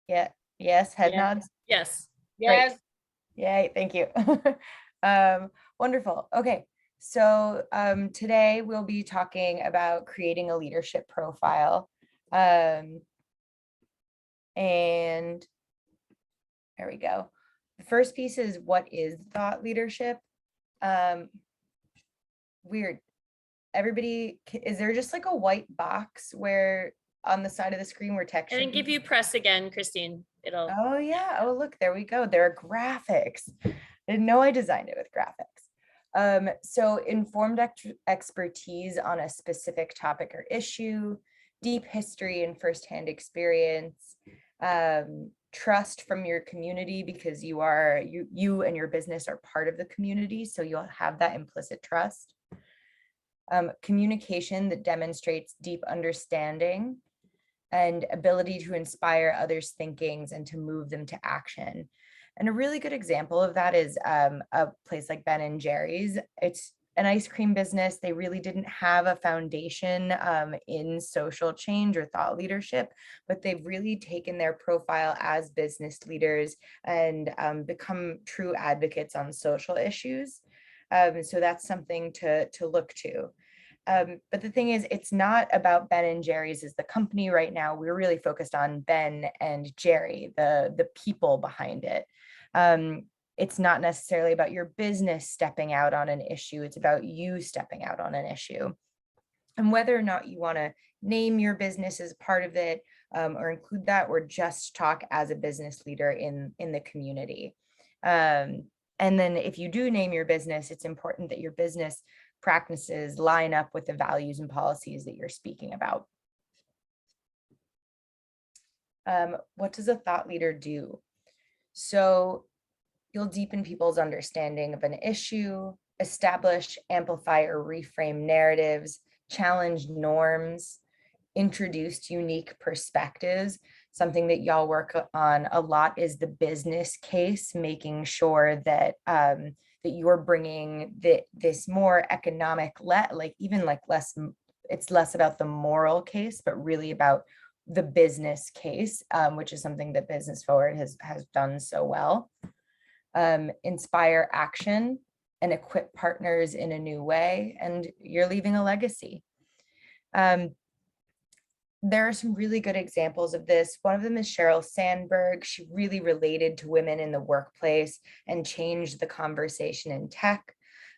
Yeah. Yes. Head Yeah. nods. Yes. Great. Yes. Yay. Thank you. Wonderful. Okay. So today we'll be talking about creating a leadership profile. Um, and there we go. The first piece is, what is thought leadership? Um, Weird. Everybody, is there just like a white box where on the side of the screen where text And should then if be? you press again, Christine, it'll, Oh yeah. Oh, look, there we go. There are graphics. I didn't know I designed it with graphics. So informed expertise on a specific topic or issue, deep history and firsthand experience, trust from your community, because you and your business are part of the community, so you'll have that implicit trust. Communication that demonstrates deep understanding and ability to inspire others' thinkings and to move them to action. And a really good example of that is a place like Ben and Jerry's. It's an ice cream business. They really didn't have a foundation in social change or thought leadership, but they've really taken their profile as business leaders and become true advocates on social issues. So that's something to look to. But the thing is, it's not about Ben and Jerry's as the company right now. We're really focused on Ben and Jerry, the people behind it. It's not necessarily about your business stepping out on an issue. It's about you stepping out on an issue. And whether or not you want to name your business as part of it, or include that, or just talk as a business leader in the community. And then if you do name your business, it's important that your business practices line up with the values and policies that you're speaking about. What does a thought leader do? So you'll deepen people's understanding of an issue, establish, amplify, or reframe narratives, challenge norms, introduced unique perspectives. Something that y'all work on a lot is the business case, making sure that that you're bringing this more economic, like even like less, it's less about the moral case, but really about the business case, which is something that Business Forward has done so well. Inspire action and equip partners in a new way, and you're leaving a legacy. There are some really good examples of this. One of them is Sheryl Sandberg. She really related to women in the workplace and changed the conversation in tech.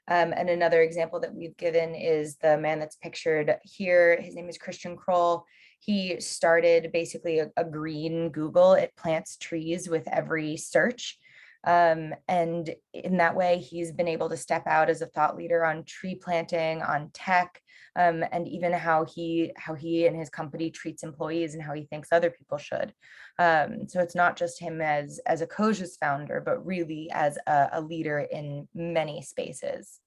And another example that we've given is the man that's pictured here. His name is Christian Kroll. He started basically a green Google. It plants trees with every search. And in that way, he's been able to step out as a thought leader on tree planting, on tech, and even how he and his company treats employees and how he thinks other people should. So it's not just him as a Coja's founder, but really as a leader in many spaces.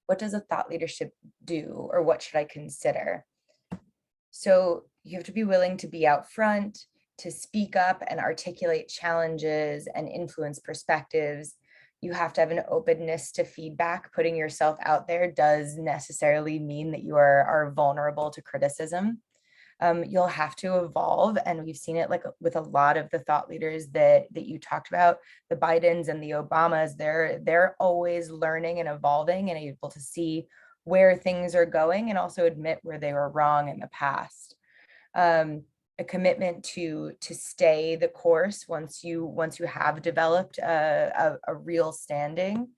What does a thought leadership do, or what should I consider? So you have to be willing to be out front, to speak up and articulate challenges and influence perspectives. You have to have an openness to feedback. Putting yourself out there does necessarily mean that you are vulnerable to criticism. You'll have to evolve, and we've seen it like with a lot of the thought leaders that you talked about, the Bidens and the Obamas. They're always learning and evolving and able to see where things are going and also admit where they were wrong in the past. A commitment to stay the course once you have developed a real standing.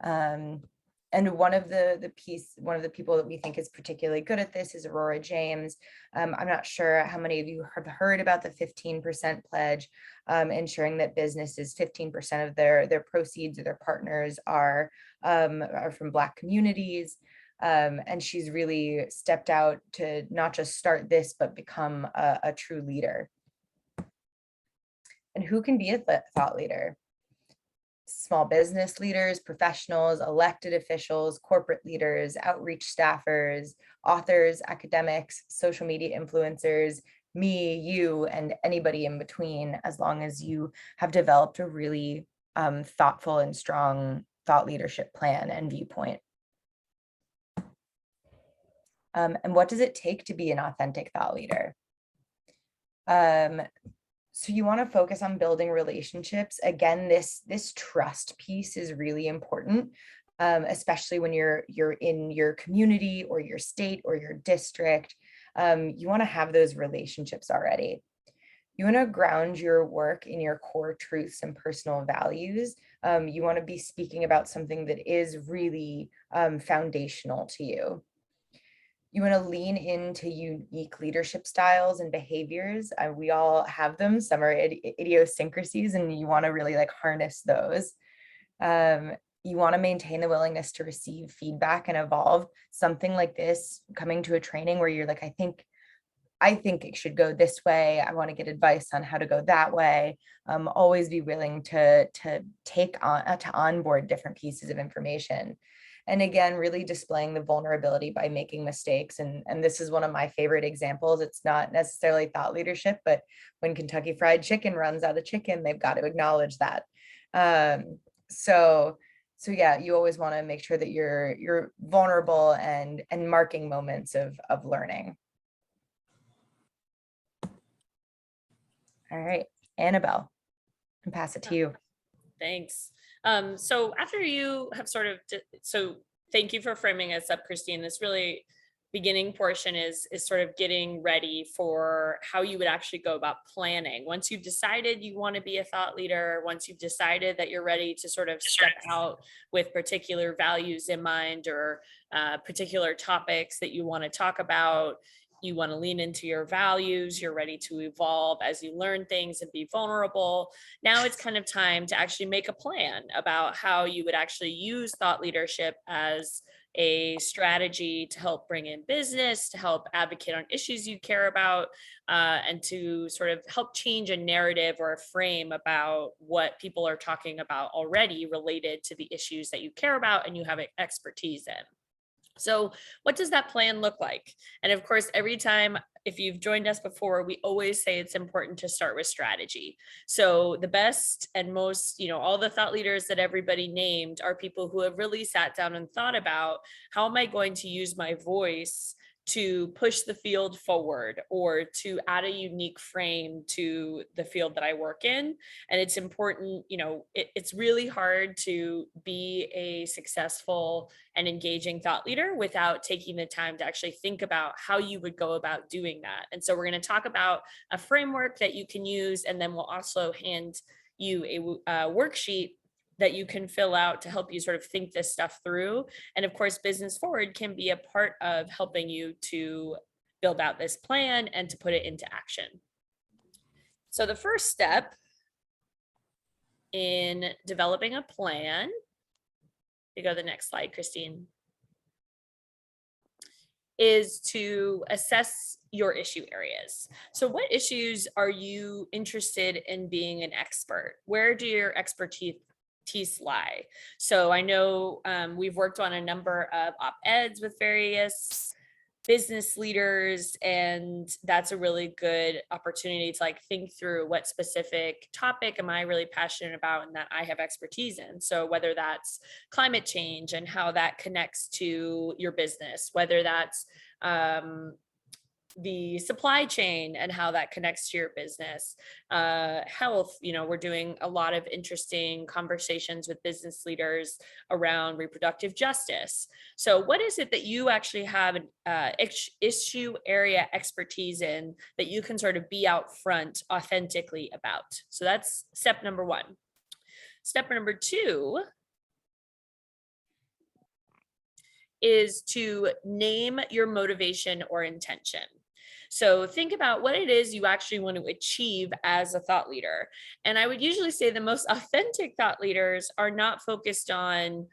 And one of the people that we think is particularly good at this is Aurora James. I'm not sure how many of you have heard about the 15% pledge, ensuring that businesses 15% of their proceeds or their partners are from Black communities. And she's really stepped out to not just start this, but become a true leader. And who can be a thought leader? Small business leaders, professionals, elected officials, corporate leaders, outreach staffers, authors, academics, social media influencers, me, you, and anybody in between, as long as you have developed a really thoughtful and strong thought leadership plan and viewpoint. And what does it take to be an authentic thought leader? Um, so you want to focus on building relationships. Again, this trust piece is really important, especially when you're in your community or your state or your district. You want to have those relationships already. You want to ground your work in your core truths and personal values. You want to be speaking about something that is really foundational to you. You want to lean into unique leadership styles and behaviors. We all have them. Some are idiosyncrasies, and you want to really like harness those. You want to maintain the willingness to receive feedback and evolve. Something like this, coming to a training where you're like, I think it should go this way. I want to get advice on how to go that way. Always be willing to take on to onboard different pieces of information. And again, really displaying the vulnerability by making mistakes. And this is one of my favorite examples. It's not necessarily thought leadership, but when Kentucky Fried Chicken runs out of chicken, they've got to acknowledge that. So yeah, you always want to make sure that you're vulnerable and marking moments of learning. All right, Annabelle, and pass it to you. Thanks. So after you have so thank you for framing us up, Christine. This really beginning portion is sort of getting ready for how you would actually go about planning. Once you've decided you want to be a thought leader, once you've decided that you're ready to sort of step out with particular values in mind or particular topics that you want to talk about, you want to lean into your values, you're ready to evolve as you learn things and be vulnerable. Now it's kind of time to actually make a plan about how you would actually use thought leadership as a strategy to help bring in business, to help advocate on issues you care about, and to sort of help change a narrative or a frame about what people are talking about already related to the issues that you care about and you have expertise in. So what does that plan look like? And of course, every time, if you've joined us before, we always say it's important to start with strategy. So the best and most, all the thought leaders that everybody named are people who have really sat down and thought about, how am I going to use my voice to push the field forward or to add a unique frame to the field that I work in. And it's important, it's really hard to be a successful and engaging thought leader without taking the time to actually think about how you would go about doing that. And so we're going to talk about a framework that you can use, and then we'll also hand you a worksheet that you can fill out to help you sort of think this stuff through. And of course, Business Forward can be a part of helping you to build out this plan and to put it into action. So the first step in developing a plan, you go to the next slide, Christine, is to assess your issue areas. So what issues are you interested in being an expert? Where do your expertise lie? So I know we've worked on a number of op-eds with various business leaders, and that's a really good opportunity to like think through what specific topic am I really passionate about and that I have expertise in. So whether that's climate change and how that connects to your business, whether that's the supply chain and how that connects to your business, health, we're doing a lot of interesting conversations with business leaders around reproductive justice. So what is it that you actually have an issue area expertise in that you can sort of be out front authentically about? So that's step number one. Step number two is to name your motivation or intention. So think about what it is you actually want to achieve as a thought leader. And I would usually say the most authentic thought leaders are not focused on,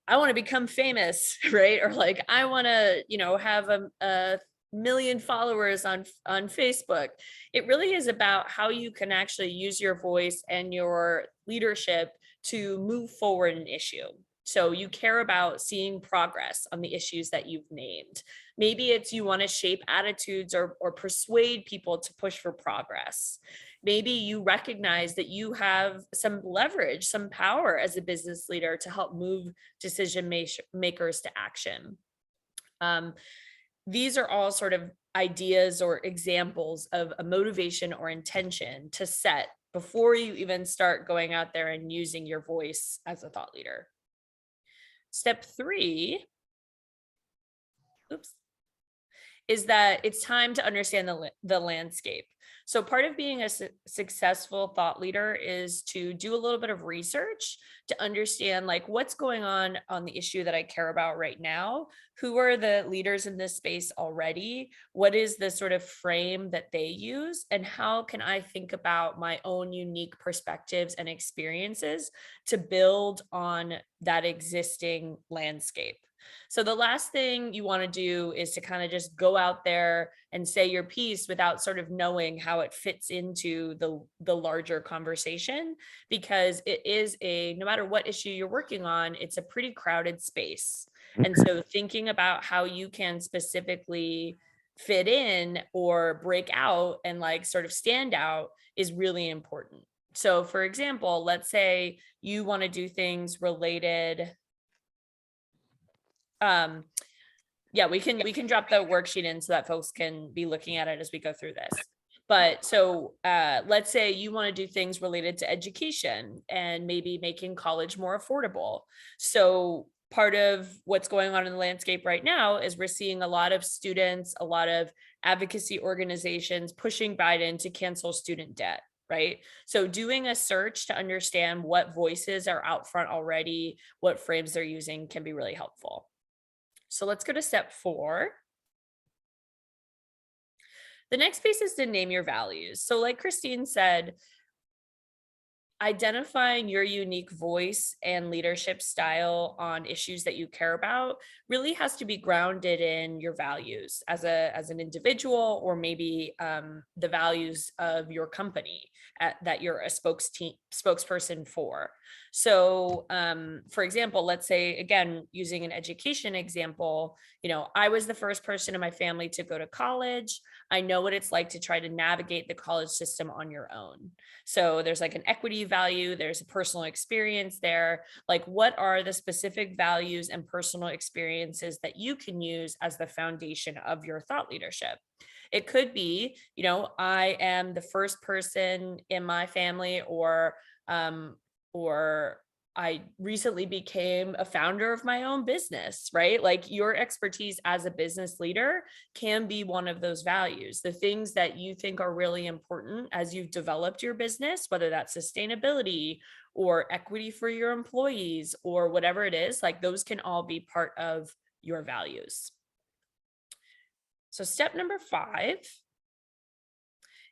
I want to become famous, right? Or like, I want to, have a million followers on Facebook. It really is about how you can actually use your voice and your leadership to move forward an issue. So you care about seeing progress on the issues that you've named. Maybe it's you want to shape attitudes or persuade people to push for progress. Maybe you recognize that you have some leverage, some power as a business leader to help move decision makers to action. These are all sort of ideas or examples of a motivation or intention to set before you even start going out there and using your voice as a thought leader. Step 3, oops, is that it's time to understand the landscape. So part of being a successful thought leader is to do a little bit of research to understand like what's going on the issue that I care about right now. Who are the leaders in this space already? What is the sort of frame that they use? And how can I think about my own unique perspectives and experiences to build on that existing landscape? So the last thing you want to do is to kind of just go out there and say your piece without sort of knowing how it fits into the larger conversation, because it is a, no matter what issue you're working on, it's a pretty crowded space. And so thinking about how you can specifically fit in or break out and like sort of stand out is really important. So for example, let's say you want to do things related, yeah, we can drop the worksheet in so that folks can be looking at it as we go through this. But so let's say you want to do things related to education and maybe making college more affordable. So part of what's going on in the landscape right now is we're seeing a lot of students, a lot of advocacy organizations pushing Biden to cancel student debt. Right. So doing a search to understand what voices are out front already, what frames they're using can be really helpful. So let's go to step 4. The next piece is to name your values. So like Christine said, identifying your unique voice and leadership style on issues that you care about really has to be grounded in your values as an individual, or maybe the values of your company that you're a spokesperson for. So for example, let's say, again, using an education example, I was the first person in my family to go to college. I know what it's like to try to navigate the college system on your own. So there's like an equity value, there's a personal experience there. Like, what are the specific values and personal experiences that you can use as the foundation of your thought leadership? It could be, I am the first person in my family, or I recently became a founder of my own business, right? Like your expertise as a business leader can be one of those values. The things that you think are really important as you've developed your business, whether that's sustainability or equity for your employees or whatever it is, like those can all be part of your values. So step number 5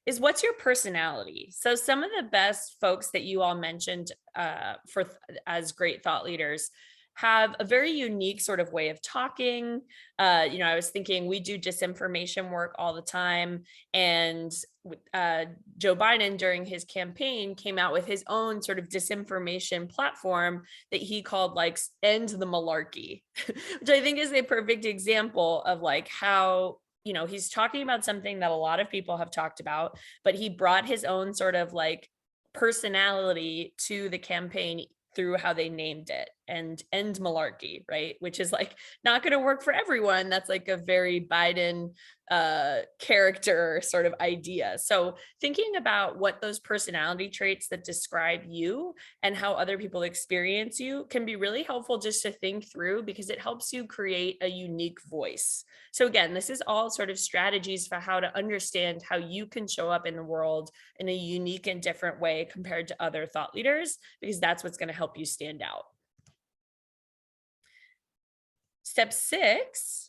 is, what's your personality? So some of the best folks that you all mentioned as great thought leaders have a very unique sort of way of talking. I was thinking, we do disinformation work all the time, and Joe Biden during his campaign came out with his own sort of disinformation platform that he called like End the Malarkey, which I think is a perfect example of like how he's talking about something that a lot of people have talked about, but he brought his own sort of like personality to the campaign through how they named it, and End Malarkey, right? Which is like not going to work for everyone. That's like a very Biden character sort of idea. So thinking about what those personality traits that describe you and how other people experience you can be really helpful just to think through, because it helps you create a unique voice. So again, this is all sort of strategies for how to understand how you can show up in the world in a unique and different way compared to other thought leaders, because that's what's going to help you stand out. Step 6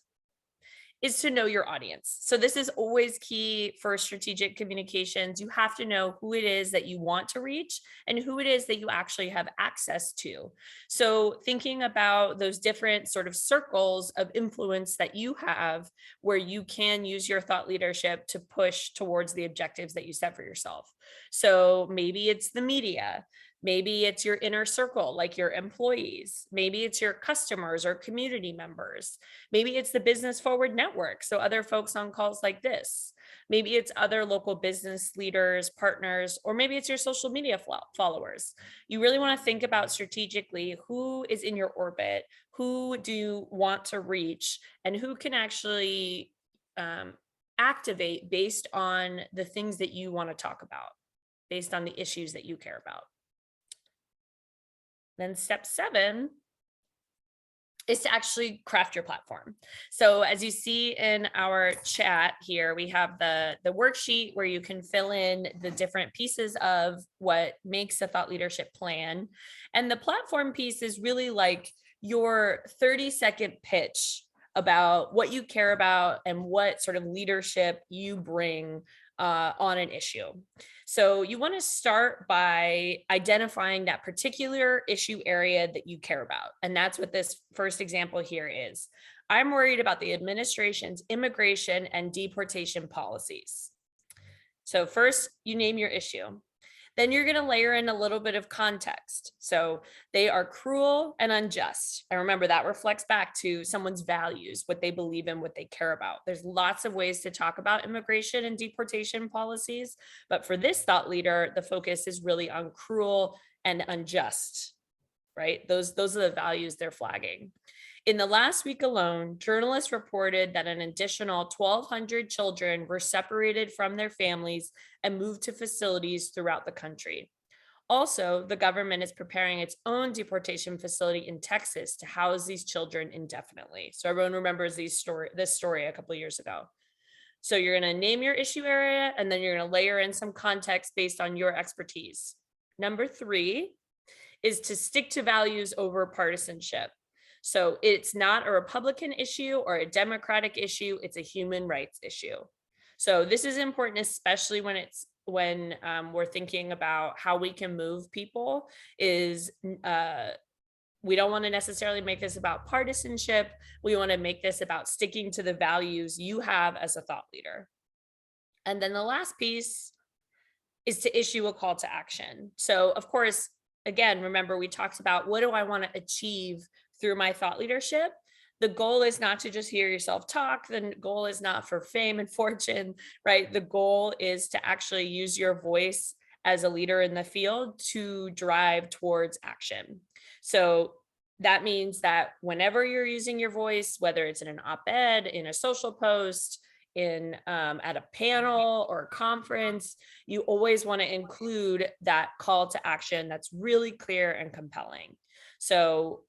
is to know your audience. So this is always key for strategic communications. You have to know who it is that you want to reach and who it is that you actually have access to. So thinking about those different sort of circles of influence that you have, where you can use your thought leadership to push towards the objectives that you set for yourself. So maybe it's the media. Maybe it's your inner circle, like your employees. Maybe it's your customers or community members. Maybe it's the Business Forward Network, so other folks on calls like this. Maybe it's other local business leaders, partners, or maybe it's your social media followers. You really want to think about strategically who is in your orbit, who do you want to reach, and who can actually activate based on the things that you want to talk about, based on the issues that you care about. Then step 7 is to actually craft your platform. So as you see in our chat here, we have the worksheet where you can fill in the different pieces of what makes a thought leadership plan. And the platform piece is really like your 30-second pitch about what you care about and what sort of leadership you bring on an issue. So you want to start by identifying that particular issue area that you care about. And that's what this first example here is. I'm worried about the administration's immigration and deportation policies. So first, you name your issue. Then you're going to layer in a little bit of context. So they are cruel and unjust. And remember, that reflects back to someone's values, what they believe in, what they care about. There's lots of ways to talk about immigration and deportation policies. But for this thought leader, the focus is really on cruel and unjust, right? Those are the values they're flagging. In the last week alone, journalists reported that an additional 1,200 children were separated from their families and moved to facilities throughout the country. Also, the government is preparing its own deportation facility in Texas to house these children indefinitely. So everyone remembers this story a couple of years ago. So you're going to name your issue area, and then you're going to layer in some context based on your expertise. Number 3 is to stick to values over partisanship. So it's not a Republican issue or a Democratic issue, it's a human rights issue. So this is important, especially when we're thinking about how we can move people, is we don't want to necessarily make this about partisanship. We want to make this about sticking to the values you have as a thought leader. And then the last piece is to issue a call to action. So of course, again, remember we talked about what do I want to achieve through my thought leadership. The goal is not to just hear yourself talk. The goal is not for fame and fortune, right? The goal is to actually use your voice as a leader in the field to drive towards action. So that means that whenever you're using your voice, whether it's in an op-ed, in a social post, in at a panel or a conference, you always want to include that call to action that's really clear and compelling. So,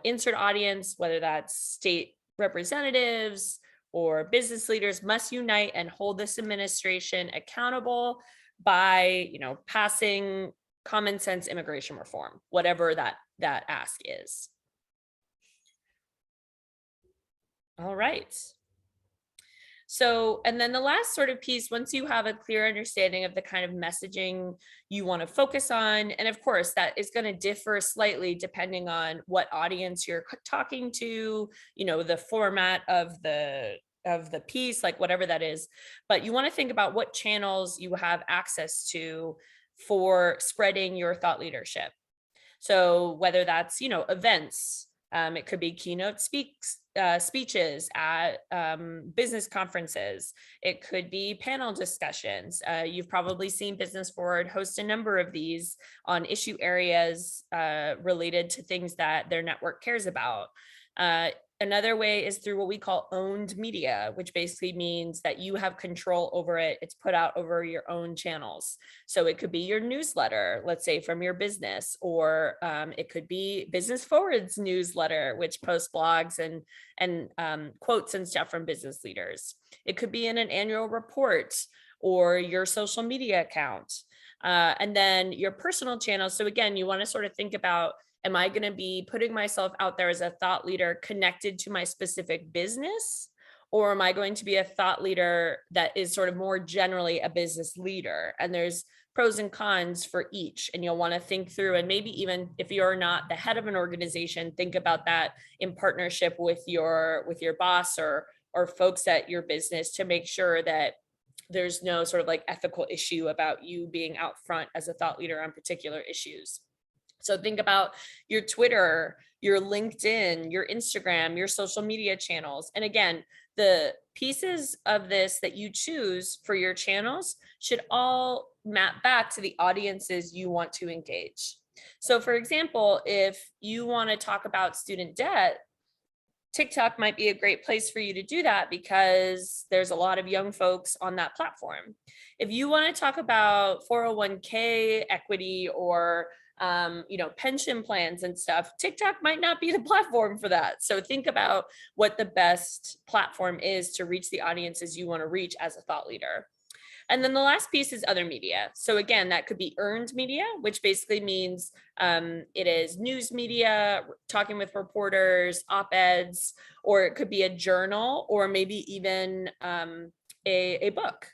insert audience, whether that's state representatives or business leaders, must unite and hold this administration accountable by, passing common sense immigration reform, whatever that ask is. All right. So, and then the last sort of piece, once you have a clear understanding of the kind of messaging you want to focus on, and of course that is going to differ slightly depending on what audience you're talking to, the format of the piece, like whatever that is, but you want to think about what channels you have access to for spreading your thought leadership. So whether that's, events, it could be keynote speeches at business conferences. It could be panel discussions. You've probably seen Business Forward host a number of these on issue areas related to things that their network cares about. Another way is through what we call owned media, which basically means that you have control over it. It's put out over your own channels. So it could be your newsletter, let's say from your business, or it could be Business Forward's newsletter, which posts blogs and quotes and stuff from business leaders. It could be in an annual report or your social media account. And then your personal channels. So again, you want to sort of think about, am I going to be putting myself out there as a thought leader connected to my specific business? Or am I going to be a thought leader that is sort of more generally a business leader? And there's pros and cons for each. And you'll want to think through, and maybe even if you're not the head of an organization, think about that in partnership with your boss or folks at your business to make sure that there's no sort of like ethical issue about you being out front as a thought leader on particular issues. So think about your Twitter, your LinkedIn, your Instagram, your social media channels. And again, the pieces of this that you choose for your channels should all map back to the audiences you want to engage. So for example, if you want to talk about student debt, TikTok might be a great place for you to do that because there's a lot of young folks on that platform. If you want to talk about 401k equity or pension plans and stuff, TikTok might not be the platform for that. So think about what the best platform is to reach the audiences you want to reach as a thought leader. And then the last piece is other media. So again, that could be earned media, which basically means it is news media, talking with reporters, op-eds, or it could be a journal, or maybe even a book.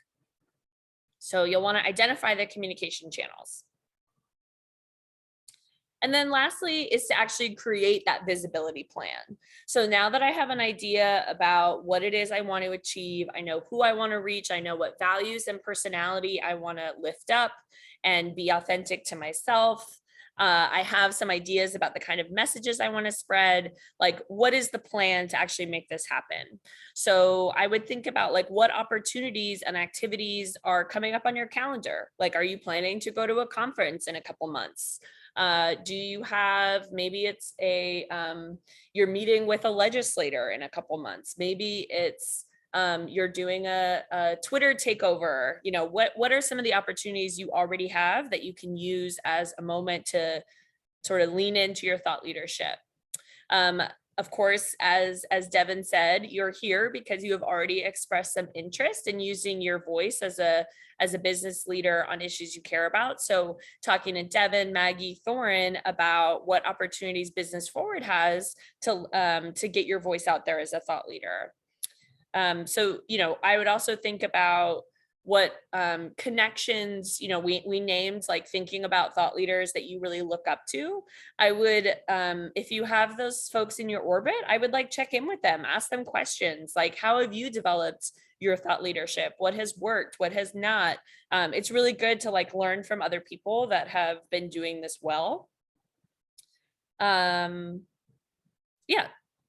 So you'll want to identify the communication channels. And then lastly is to actually create that visibility plan. So now that I have an idea about what it is I want to achieve, I know who I want to reach, I know what values and personality I want to lift up and be authentic to myself. I have some ideas about the kind of messages I want to spread. Like, what is the plan to actually make this happen? So I would think about like what opportunities and activities are coming up on your calendar. Like, are you planning to go to a conference in a couple months? Do you have, maybe it's you're meeting with a legislator in a couple months. Maybe it's you're doing a Twitter takeover. What are some of the opportunities you already have that you can use as a moment to sort of lean into your thought leadership? Of course, as Devin said, you're here because you have already expressed some interest in using your voice as a business leader on issues you care about. So talking to Devin, Maggie, Thorin about what opportunities Business Forward has to get your voice out there as a thought leader. So, I would also think about what connections, we named, like thinking about thought leaders that you really look up to. I would, if you have those folks in your orbit, I would like check in with them, ask them questions like, how have you developed your thought leadership? What has worked? What has not? It's really good to like learn from other people that have been doing this well. Yeah,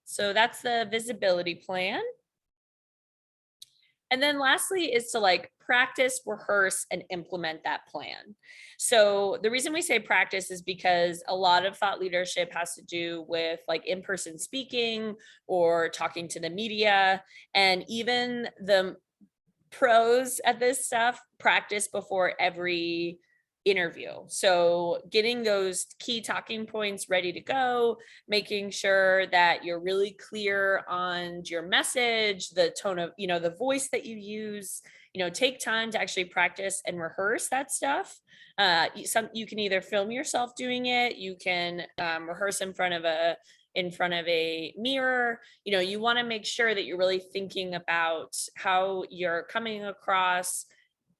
so that's the visibility plan. And then lastly is to like practice, rehearse, and implement that plan. So the reason we say practice is because a lot of thought leadership has to do with like in-person speaking or talking to the media, and even the pros at this stuff practice before every interview. So getting those key talking points ready to go, making sure that you're really clear on your message, the tone of, the voice that you use, take time to actually practice and rehearse that stuff. You can either film yourself doing it, you can rehearse in front of a mirror. You want to make sure that you're really thinking about how you're coming across,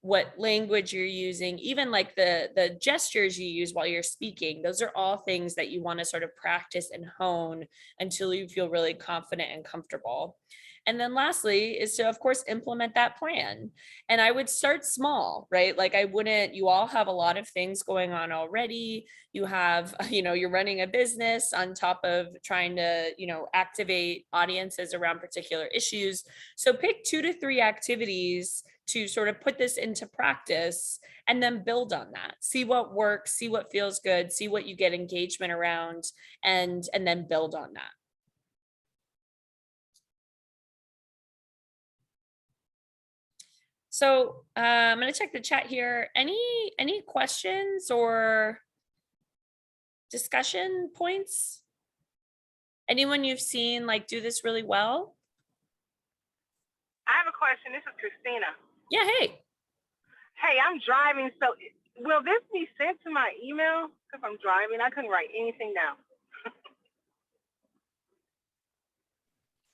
what language you're using, even like the gestures you use while you're speaking. Those are all things that you want to sort of practice and hone until you feel really confident and comfortable. And then lastly is to, of course, implement that plan. And I would start small, right? Like you all have a lot of things going on already. You have, you're running a business on top of trying to, activate audiences around particular issues. So pick 2 to 3 activities to sort of put this into practice and then build on that. See what works, see what feels good, see what you get engagement around, and then build on that. So I'm going to check the chat here. Any questions or discussion points? Anyone you've seen like do this really well? I have a question. This is Christina. Yeah, hey. Hey, I'm driving. So will this be sent to my email? Because I'm driving. I couldn't write anything down.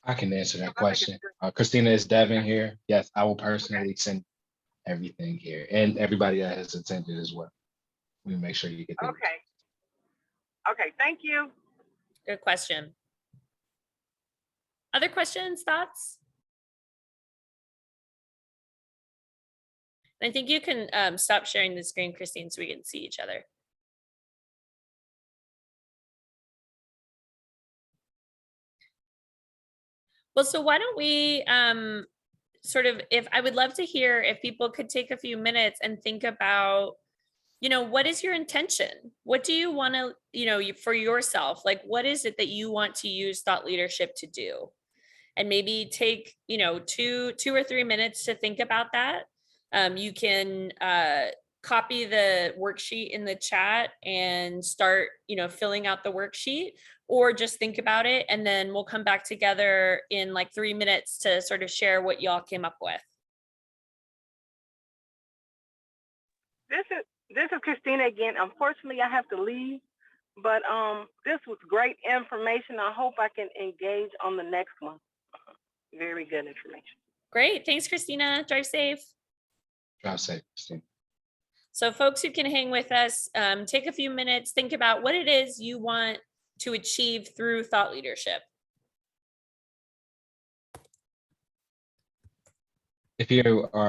I can answer that question. Christina, is Devin here? Yes, I will personally send everything here, and everybody that has attended as well. We make sure you get that. Okay. Okay, thank you. Good question. Other questions, thoughts? I think you can stop sharing the screen, Christine, so we can see each other. Well, so why don't we I would love to hear if people could take a few minutes and think about, what is your intention? What do you want to, for yourself? Like, what is it that you want to use thought leadership to do? And maybe take, 2 or 3 minutes to think about that. You can copy the worksheet in the chat and start, filling out the worksheet, or just think about it. And then we'll come back together in like 3 minutes to sort of share what y'all came up with. This is Christina again. Unfortunately, I have to leave, but this was great information. I hope I can engage on the next one. Very good information. Great. Thanks, Christina. Drive safe. Drive safe, Christina. So folks who can hang with us, take a few minutes, think about what it is you want to achieve through thought leadership. If you are